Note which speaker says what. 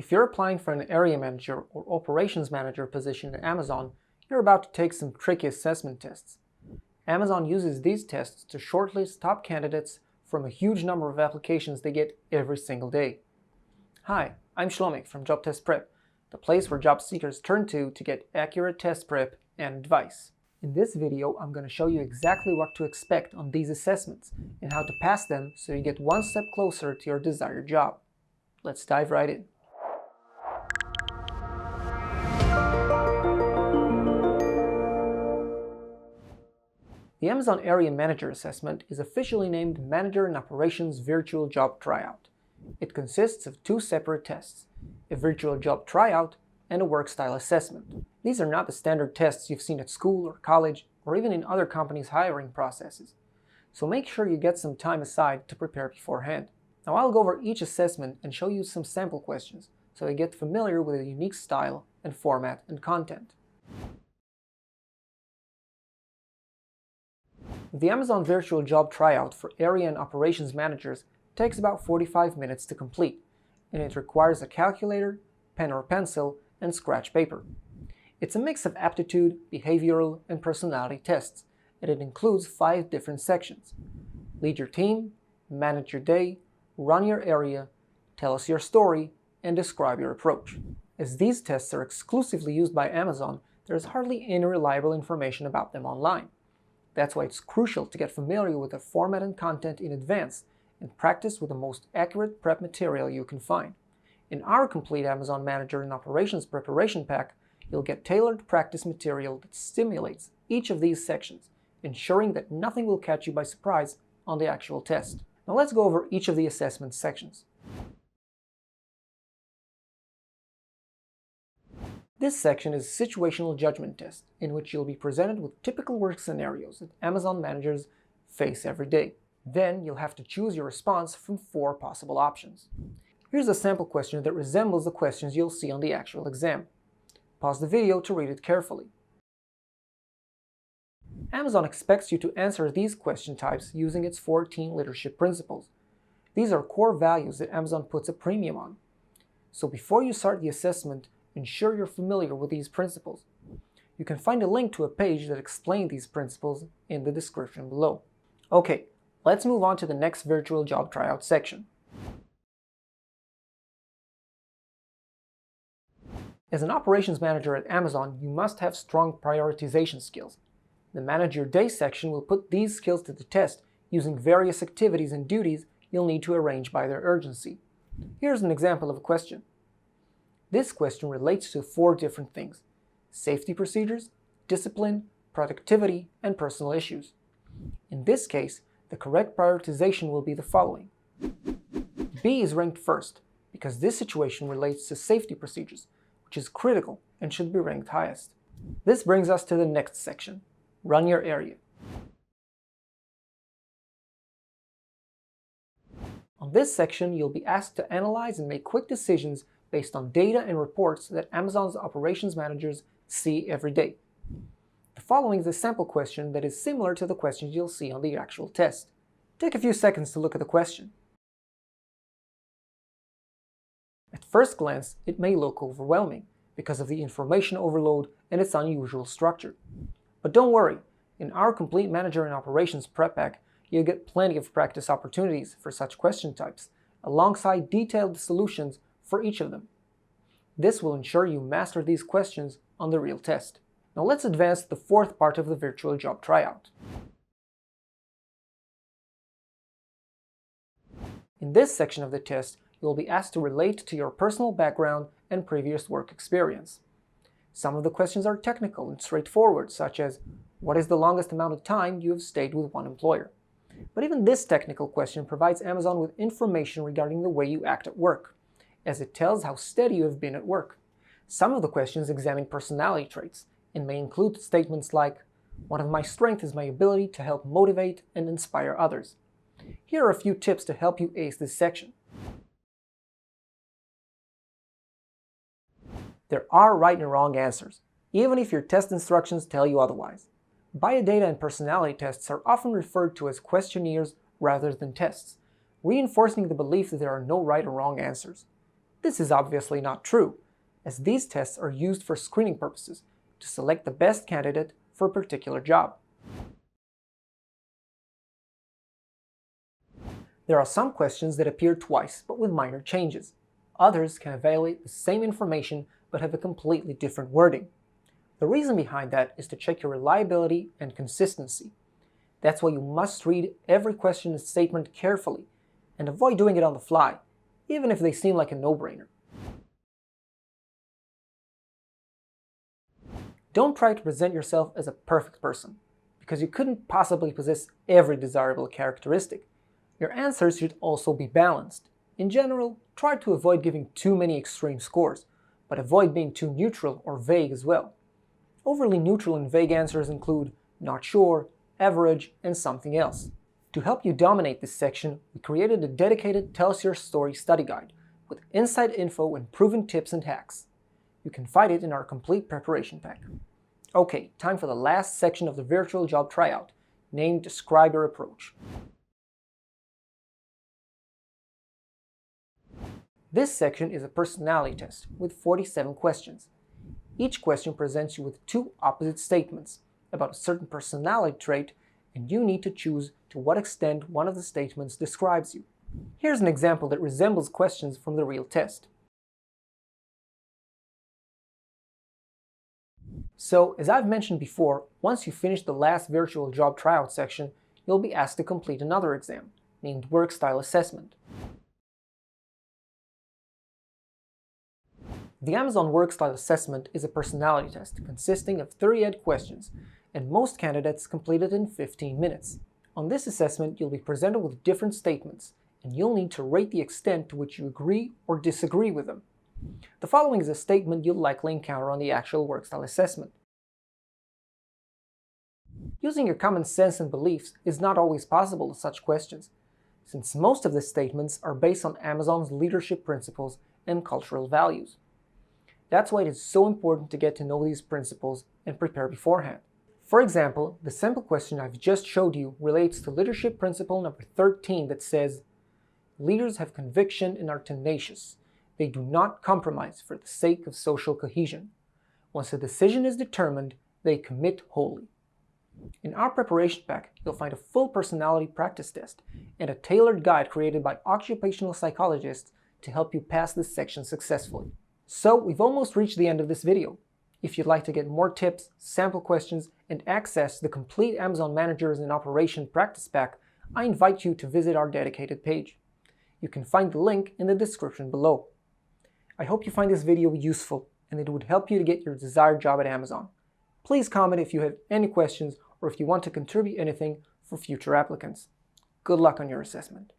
Speaker 1: If you're applying for an area manager or operations manager position at Amazon, you're about to take some tricky assessment tests. Amazon uses these tests to shortlist top candidates from a huge number of applications they get every single day. Hi, I'm Shlomik from Job Test Prep, the place where job seekers turn to get accurate test prep and advice. In this video, I'm going to show you exactly what to expect on these assessments and how to pass them so you get one step closer to your desired job. Let's dive right in. The Amazon Area Manager Assessment is officially named Manager in Operations Virtual Job Tryout. It consists of two separate tests, a virtual job tryout and a work style assessment. These are not the standard tests you've seen at school or college or even in other companies' hiring processes. So make sure you get some time aside to prepare beforehand. Now I'll go over each assessment and show you some sample questions so you get familiar with the unique style and format and content. The Amazon Virtual Job Tryout for Area and Operations Managers takes about 45 minutes to complete, and it requires a calculator, pen or pencil, and scratch paper. It's a mix of aptitude, behavioral, and personality tests, and it includes 5 different sections: lead your team, manage your day, run your area, tell us your story, and describe your approach. As these tests are exclusively used by Amazon, there is hardly any reliable information about them online. That's why it's crucial to get familiar with the format and content in advance and practice with the most accurate prep material you can find. In our complete Amazon Manager and Operations Preparation Pack, you'll get tailored practice material that stimulates each of these sections, ensuring that nothing will catch you by surprise on the actual test. Now let's go over each of the assessment sections. This section is a situational judgment test, in which you'll be presented with typical work scenarios that Amazon managers face every day. Then you'll have to choose your response from 4 possible options. Here's a sample question that resembles the questions you'll see on the actual exam. Pause the video to read it carefully. Amazon expects you to answer these question types using its 4 team leadership principles. These are core values that Amazon puts a premium on. So before you start the assessment, ensure you're familiar with these principles. You can find a link to a page that explains these principles in the description below. Okay, let's move on to the next virtual job tryout section. As an operations manager at Amazon, you must have strong prioritization skills. The Manage Your Day section will put these skills to the test using various activities and duties you'll need to arrange by their urgency. Here's an example of a question. This question relates to 4 different things: safety procedures, discipline, productivity, and personal issues. In this case, the correct prioritization will be the following. B is ranked first, because this situation relates to safety procedures, which is critical and should be ranked highest. This brings us to the next section, run your area. On this section, you'll be asked to analyze and make quick decisions based on data and reports that Amazon's operations managers see every day. The following is a sample question that is similar to the questions you'll see on the actual test. Take a few seconds to look at the question. At first glance, it may look overwhelming because of the information overload and its unusual structure. But don't worry, in our complete Manager and Operations Prep Pack, you'll get plenty of practice opportunities for such question types, alongside detailed solutions for each of them. This will ensure you master these questions on the real test. Now let's advance to the 4th part of the virtual job tryout. In this section of the test, you'll be asked to relate to your personal background and previous work experience. Some of the questions are technical and straightforward, such as, what is the longest amount of time you have stayed with one employer? But even this technical question provides Amazon with information regarding the way you act at work, as it tells how steady you have been at work. Some of the questions examine personality traits and may include statements like, one of my strengths is my ability to help motivate and inspire others. Here are a few tips to help you ace this section. There are right and wrong answers, even if your test instructions tell you otherwise. Biodata and personality tests are often referred to as questionnaires rather than tests, reinforcing the belief that there are no right or wrong answers. This is obviously not true, as these tests are used for screening purposes to select the best candidate for a particular job. There are some questions that appear twice but with minor changes. Others can evaluate the same information but have a completely different wording. The reason behind that is to check your reliability and consistency. That's why you must read every question and statement carefully and avoid doing it on the fly, even if they seem like a no-brainer. Don't try to present yourself as a perfect person, because you couldn't possibly possess every desirable characteristic. Your answers should also be balanced. In general, try to avoid giving too many extreme scores, but avoid being too neutral or vague as well. Overly neutral and vague answers include not sure, average, and something else. To help you dominate this section, we created a dedicated Tell Us Your Story study guide with inside info and proven tips and hacks. You can find it in our complete preparation pack. Okay, time for the last section of the virtual job tryout, named Describe Your Approach. This section is a personality test with 47 questions. Each question presents you with two opposite statements about a certain personality trait, and you need to choose to what extent one of the statements describes you. Here's an example that resembles questions from the real test. So, as I've mentioned before, once you finish the last virtual job tryout section, you'll be asked to complete another exam, named Work Style Assessment. The Amazon Work Style Assessment is a personality test consisting of 30 questions, and most candidates complete it in 15 minutes. On this assessment, you'll be presented with different statements, and you'll need to rate the extent to which you agree or disagree with them. The following is a statement you'll likely encounter on the actual work style assessment. Using your common sense and beliefs is not always possible with such questions, since most of the statements are based on Amazon's leadership principles and cultural values. That's why it is so important to get to know these principles and prepare beforehand. For example, the sample question I've just showed you relates to leadership principle number 13 that says, "Leaders have conviction and are tenacious. They do not compromise for the sake of social cohesion. Once a decision is determined, they commit wholly." In our preparation pack, you'll find a full personality practice test and a tailored guide created by occupational psychologists to help you pass this section successfully. So, we've almost reached the end of this video. If you'd like to get more tips, sample questions, and access the complete Amazon Managers in Operation practice pack, I invite you to visit our dedicated page. You can find the link in the description below. I hope you find this video useful and it would help you to get your desired job at Amazon. Please comment if you have any questions or if you want to contribute anything for future applicants. Good luck on your assessment.